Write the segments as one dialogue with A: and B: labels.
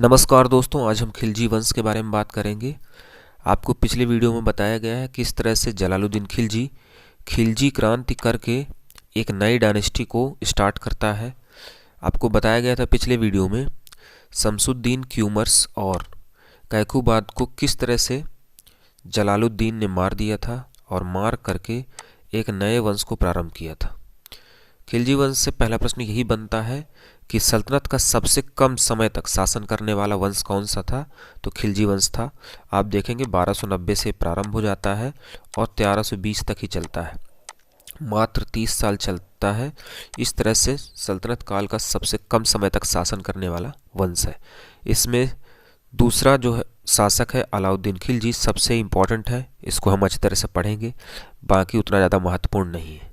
A: नमस्कार दोस्तों, आज हम खिलजी वंश के बारे में बात करेंगे। आपको पिछले वीडियो में बताया गया है किस तरह से जलालुद्दीन खिलजी खिलजी क्रांति करके एक नई डायनेस्टी को स्टार्ट करता है। आपको बताया गया था पिछले वीडियो में शमसुद्दीन क्यूमर्स और कैकुबाद को किस तरह से जलालुद्दीन ने मार दिया था और मार करके एक नए वंश को प्रारंभ किया था। खिलजी वंश से पहला प्रश्न यही बनता है कि सल्तनत का सबसे कम समय तक शासन करने वाला वंश कौन सा था, तो खिलजी वंश था। आप देखेंगे 1290 से प्रारंभ हो जाता है और 1320 तक ही चलता है, मात्र 30 साल चलता है। इस तरह से सल्तनत काल का सबसे कम समय तक शासन करने वाला वंश है। इसमें दूसरा जो है शासक है अलाउद्दीन खिलजी, सबसे इम्पोर्टेंट है, इसको हम अच्छी तरह से पढ़ेंगे, बाकी उतना ज़्यादा महत्वपूर्ण नहीं है।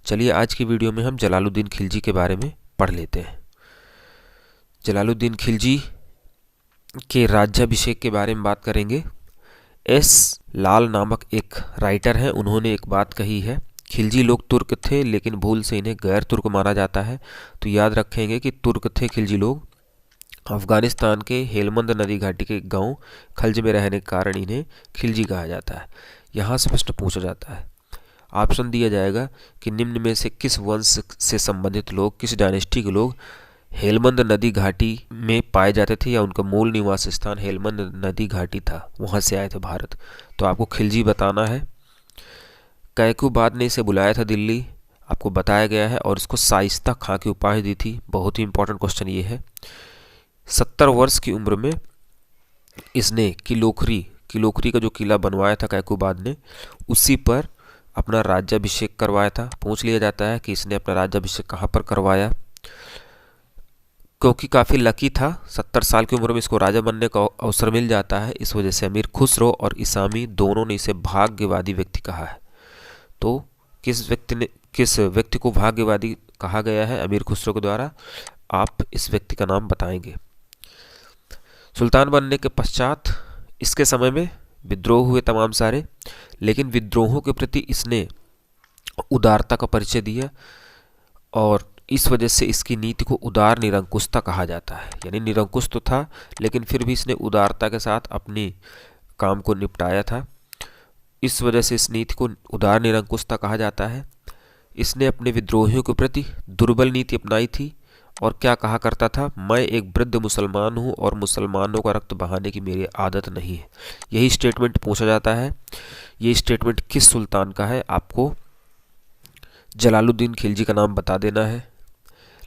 A: चलिए आज की वीडियो में हम जलालुद्दीन खिलजी के बारे में पढ़ लेते हैं। जलालुद्दीन खिलजी के राज्याभिषेक के बारे में बात करेंगे। एस लाल नामक एक राइटर हैं, उन्होंने एक बात कही है, खिलजी लोग तुर्क थे लेकिन भूल से इन्हें गैर तुर्क माना जाता है। तो याद रखेंगे कि तुर्क थे खिलजी लोग। अफगानिस्तान के हेलमंद नदी घाटी के गांव खल्ज में रहने के कारण इन्हें खिलजी कहा जाता है। यहाँ से प्रश्न पूछा जाता है, ऑप्शन दिया जाएगा कि निम्न में से किस वंश से संबंधित लोग, किस डायनेस्टी के लोग हेलमंद नदी घाटी में पाए जाते थे या उनका मूल निवास स्थान हेलमंद नदी घाटी था, वहाँ से आए थे भारत। तो आपको खिलजी बताना है। कैकुबाद ने इसे बुलाया था दिल्ली, आपको बताया गया है, और इसको शाइस्ता खां की उपाधि दी थी। बहुत ही इंपॉर्टेंट क्वेश्चन ये है। 70 वर्ष की उम्र में इसने किलोखरी का जो किला बनवाया था कैकुबाद ने, उसी पर अपना राज्याभिषेक करवाया था। पूछ लिया जाता है कि इसने अपना राज्याभिषेक कहाँ पर करवाया, क्योंकि काफ़ी लकी था, 70 साल की उम्र में इसको राजा बनने का अवसर मिल जाता है। इस वजह से अमीर खुसरो और इसामी दोनों ने इसे भाग्यवादी व्यक्ति कहा है। तो किस व्यक्ति को भाग्यवादी कहा गया है अमीर खुसरो के द्वारा, आप इस व्यक्ति का नाम बताएंगे। सुल्तान बनने के पश्चात इसके समय में विद्रोह हुए तमाम सारे, लेकिन विद्रोहों के प्रति इसने उदारता का परिचय दिया और इस वजह से इसकी नीति को उदार निरंकुशता कहा जाता है। यानी निरंकुश तो था लेकिन फिर भी इसने उदारता के साथ अपनी काम को निपटाया था। इस वजह से इस नीति को उदार निरंकुशता कहा जाता है। इसने अपने विद्रोहियों के प्रति दुर्बल नीति अपनाई थी और क्या कहा करता था, मैं एक वृद्ध मुसलमान हूँ और मुसलमानों का रक्त बहाने की मेरी आदत नहीं है। यही स्टेटमेंट पूछा जाता है। ये स्टेटमेंट किस सुल्तान का है, आपको जलालुद्दीन खिलजी का नाम बता देना है।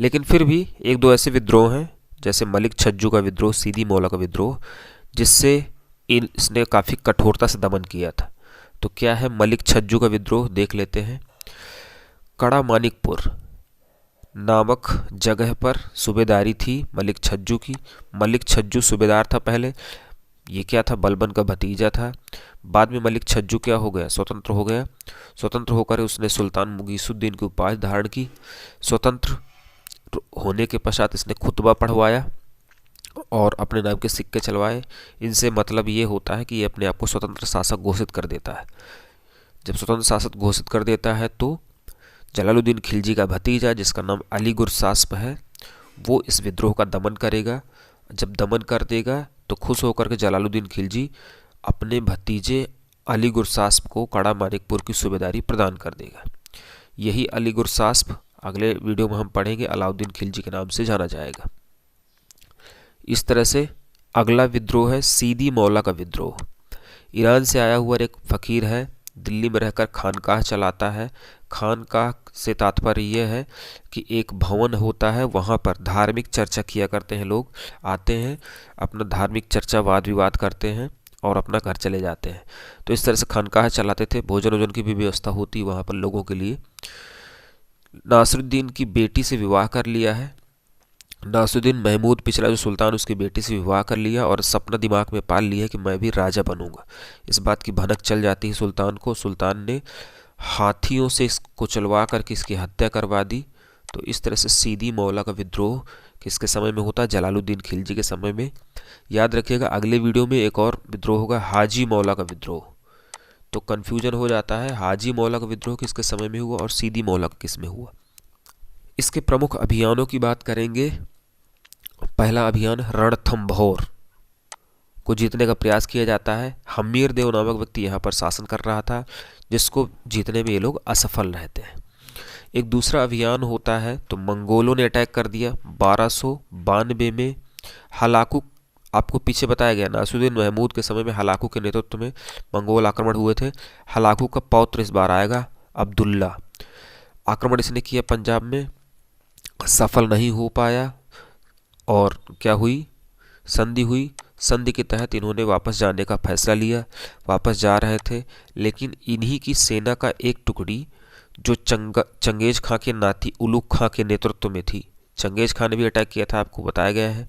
A: लेकिन फिर भी एक दो ऐसे विद्रोह हैं, जैसे मलिक छज्जू का विद्रोह, सीदी मौला का विद्रोह, जिससे इसने काफ़ी कठोरता से दमन किया था। तो क्या है मलिक छज्जू का विद्रोह, देख लेते हैं। कड़ा मानिकपुर नामक जगह पर सूबेदारी थी मलिक छज्जू की। मलिक छज्जू सूबेदार था पहले, ये क्या था, बलबन का भतीजा था। बाद में मलिक छज्जू क्या हो गया, स्वतंत्र हो गया। स्वतंत्र होकर उसने सुल्तान मुगीसुद्दीन की उपाधि धारण की। स्वतंत्र होने के पश्चात इसने खुतबा पढ़वाया और अपने नाम के सिक्के चलवाए। इनसे मतलब ये होता है कि ये अपने आप को स्वतंत्र शासक घोषित कर देता है। जब स्वतंत्र शासक घोषित कर देता है तो जलालुद्दीन खिलजी का भतीजा, जिसका नाम अली गुरसास्प है, वो इस विद्रोह का दमन करेगा। जब दमन कर देगा तो खुश होकर के जलालुद्दीन खिलजी अपने भतीजे अली गुरसास्प को कड़ा मानिकपुर की सूबेदारी प्रदान कर देगा। यही अली गुरसास्प अगले वीडियो में हम पढ़ेंगे, अलाउद्दीन खिलजी के नाम से जाना जाएगा। इस तरह से अगला विद्रोह है सीदी मौला का विद्रोह। ईरान से आया हुआ एक फ़कीर है, दिल्ली में रहकर खानकाह चलाता है। खानकाह से तात्पर्य यह है कि एक भवन होता है, वहाँ पर धार्मिक चर्चा किया करते हैं, लोग आते हैं, अपना धार्मिक चर्चा वाद विवाद करते हैं और अपना घर चले जाते हैं। तो इस तरह से खानकाह चलाते थे। भोजन वोजन की भी व्यवस्था होती वहाँ पर लोगों के लिए। नासिरुद्दीन की बेटी से विवाह कर लिया है। नासिरुद्दीन महमूद पिछला जो सुल्तान, उसकी बेटी से विवाह कर लिया और सपना दिमाग में पाल लिया कि मैं भी राजा बनूंगा। इस बात की भनक चल जाती है सुल्तान को। सुल्तान ने हाथियों से इसको चलवा करके इसकी हत्या करवा दी। तो इस तरह से सीदी मौला का विद्रोह किसके समय में होता है, जलालुद्दीन खिलजी के समय में। याद रखिएगा अगले वीडियो में एक और विद्रोह होगा, हाजी मौला का विद्रोह। तो कन्फ्यूजन हो जाता है, हाजी मौला का विद्रोह किसके समय में हुआ और सीदी मौला का किस में हुआ। इसके प्रमुख अभियानों की बात करेंगे पहला अभियान रणथंभौर को जीतने का प्रयास किया जाता है। हमीर देव नामक व्यक्ति यहाँ पर शासन कर रहा था, जिसको जीतने में ये लोग असफल रहते हैं। एक दूसरा अभियान होता है, तो मंगोलों ने अटैक कर दिया 1292 में। हलाकू, आपको पीछे बताया गया, नासिरुद्दीन महमूद के समय में हलाकू के नेतृत्व में मंगोल आक्रमण हुए थे। हलाकू का पौत्र इस बार आएगा अब्दुल्ला। आक्रमण इसने किया पंजाब में, सफल नहीं हो पाया, और क्या हुई, संधि हुई। संधि के तहत इन्होंने वापस जाने का फैसला लिया। वापस जा रहे थे, लेकिन इन्हीं की सेना का एक टुकड़ी जो चंगेज खां के नाती उलुग खां के नेतृत्व में थी, चंगेज खां ने भी अटैक किया था, आपको बताया गया है।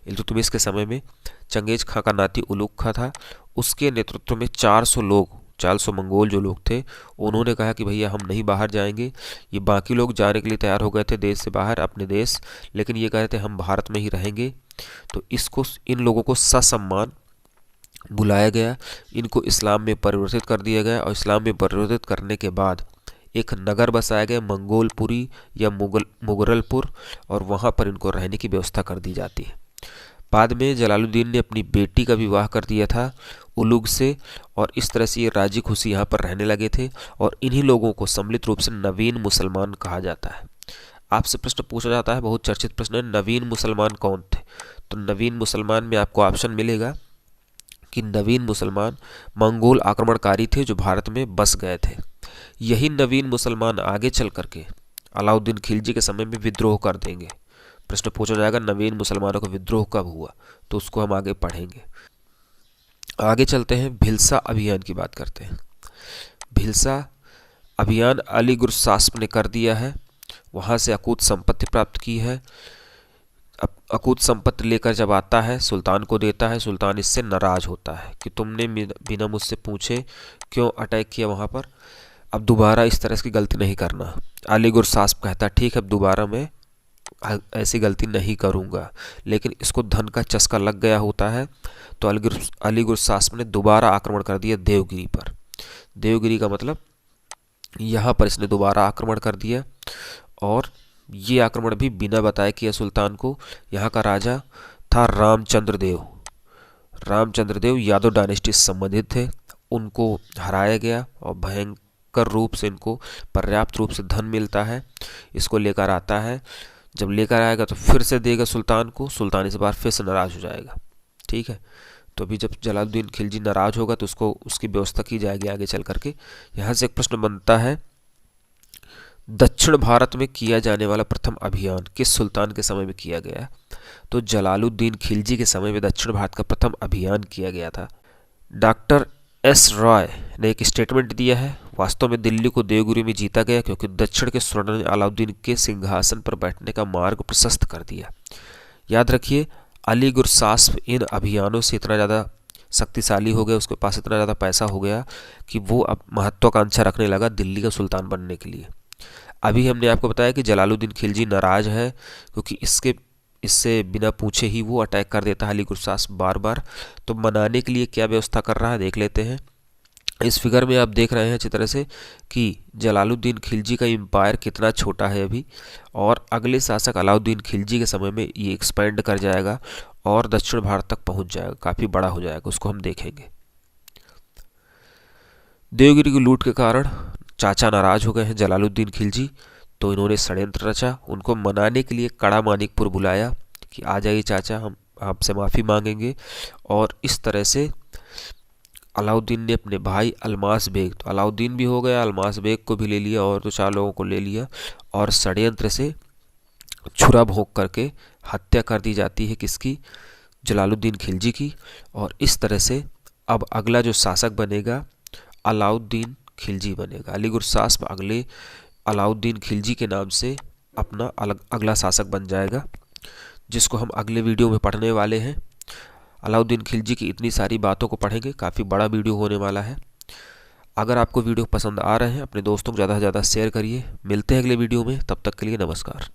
A: इल्तुतमिश के समय में चंगेज खां का नाती उलुग खां था, उसके नेतृत्व में 400 लोग, 400 मंगोल जो लोग थे, उन्होंने कहा कि भैया हम नहीं बाहर जाएंगे। ये बाकी लोग जाने के लिए तैयार हो गए थे देश से बाहर, अपने देश, लेकिन ये कह रहे थे हम भारत में ही रहेंगे। तो इन लोगों को ससम्मान बुलाया गया, इनको इस्लाम में परिवर्तित कर दिया गया, और इस्लाम में परिवर्तित करने के बाद एक नगर बसाया गया, मंगोलपुरी या मुगलरपुर, और वहाँ पर इनको रहने की व्यवस्था कर दी जाती है। बाद में जलालुद्दीन ने अपनी बेटी का विवाह कर दिया था उलुग से, और इस तरह से ये राजी खुशी यहाँ पर रहने लगे थे, और इन्हीं लोगों को सम्मिलित रूप से नवीन मुसलमान कहा जाता है। आपसे प्रश्न पूछा जाता है, बहुत चर्चित प्रश्न है, नवीन मुसलमान कौन थे? तो नवीन मुसलमान में आपको ऑप्शन मिलेगा कि नवीन मुसलमान मंगोल आक्रमणकारी थे जो भारत में बस गए थे। यही नवीन मुसलमान आगे चल करके अलाउद्दीन खिलजी के समय में विद्रोह कर देंगे। प्रश्न पूछा जाएगा नवीन मुसलमानों का विद्रोह कब हुआ, तो उसको हम आगे पढ़ेंगे। आगे चलते हैं, भिलसा अभियान की बात करते हैं। भिलसा अभियान अली गुरसास्प ने कर दिया है, वहाँ से अकूत संपत्ति प्राप्त की है। अकूत संपत्ति लेकर जब आता है, सुल्तान को देता है। सुल्तान इससे नाराज होता है कि तुमने बिना मुझसे पूछे क्यों अटैक किया वहाँ पर, अब दोबारा इस तरह की गलती नहीं करना। अली गुरसास्प कहता ठीक है, अब दोबारा मैं ऐसी गलती नहीं करूँगा, लेकिन इसको धन का चस्का लग गया होता है। तो अली गुरसास्प ने दोबारा आक्रमण कर दिया देवगिरी पर। देवगिरी का मतलब यहाँ पर इसने दोबारा आक्रमण कर दिया, और ये आक्रमण भी बिना बताए किया सुल्तान को। यहाँ का राजा था रामचंद्र देव। रामचंद्र देव यादव डायनेस्टी से संबंधित थे, उनको हराया गया, और भयंकर रूप से इनको पर्याप्त रूप से धन मिलता है। इसको लेकर आता है, जब लेकर आएगा तो फिर से देगा सुल्तान को। सुल्तान इस बार फिर से नाराज हो जाएगा, ठीक है। तो अभी जब जलालुद्दीन खिलजी नाराज होगा तो उसकी व्यवस्था की जाएगी आगे चल करके। यहाँ से एक प्रश्न बनता है, दक्षिण भारत में किया जाने वाला प्रथम अभियान किस सुल्तान के समय में किया गया? तो जलालुद्दीन खिलजी के समय में दक्षिण भारत का प्रथम अभियान किया गया था। डॉक्टर एस रॉय ने एक स्टेटमेंट दिया है, वास्तव में दिल्ली को देवगिरी में जीता गया क्योंकि दक्षिण के स्वर्ण ने अलाउद्दीन के सिंहासन पर बैठने का मार्ग प्रशस्त कर दिया। याद रखिए, अली गुरसास्प इन अभियानों से इतना ज़्यादा शक्तिशाली हो गया, उसके पास इतना ज़्यादा पैसा हो गया कि वो अब महत्वाकांक्षा रखने लगा दिल्ली का सुल्तान बनने के लिए। अभी हमने आपको बताया कि जलालुद्दीन खिलजी नाराज है क्योंकि इससे बिना पूछे ही वो अटैक कर देता है अली गुरसास्प बार बार। तो मनाने के लिए क्या व्यवस्था कर रहा है देख लेते हैं। इस फिगर में आप देख रहे हैं अच्छी तरह से कि जलालुद्दीन खिलजी का एम्पायर कितना छोटा है अभी, और अगले शासक अलाउद्दीन खिलजी के समय में ये एक्सपेंड कर जाएगा और दक्षिण भारत तक पहुंच जाएगा, काफ़ी बड़ा हो जाएगा, उसको हम देखेंगे। देवगिरी की लूट के कारण चाचा नाराज हो गए हैं जलालुद्दीन खिलजी, तो इन्होंने षड्यंत्र रचा। उनको मनाने के लिए कड़ा मानिकपुर बुलाया कि आ जाइए चाचा, हम आपसे माफ़ी मांगेंगे। और इस तरह से अलाउद्दीन ने अपने भाई अलमास बेग, तो अलाउद्दीन भी हो गया, अलमास बेग को भी ले लिया और 2-4 लोगों को ले लिया, और षड्यंत्र से छुरा भोंक करके हत्या कर दी जाती है किसकी? जलालुद्दीन खिलजी की। और इस तरह से अब अगला जो शासक बनेगा अलाउद्दीन खिलजी बनेगा। अली गुरसास्प अगले अलाउद्दीन खिलजी के नाम से अपना अगला शासक बन जाएगा, जिसको हम अगले वीडियो में पढ़ने वाले हैं। अलाउद्दीन खिलजी की इतनी सारी बातों को पढ़ेंगे, काफ़ी बड़ा वीडियो होने वाला है। अगर आपको वीडियो पसंद आ रहे हैं अपने दोस्तों को ज़्यादा से ज़्यादा शेयर करिए। मिलते हैं अगले वीडियो में, तब तक के लिए नमस्कार।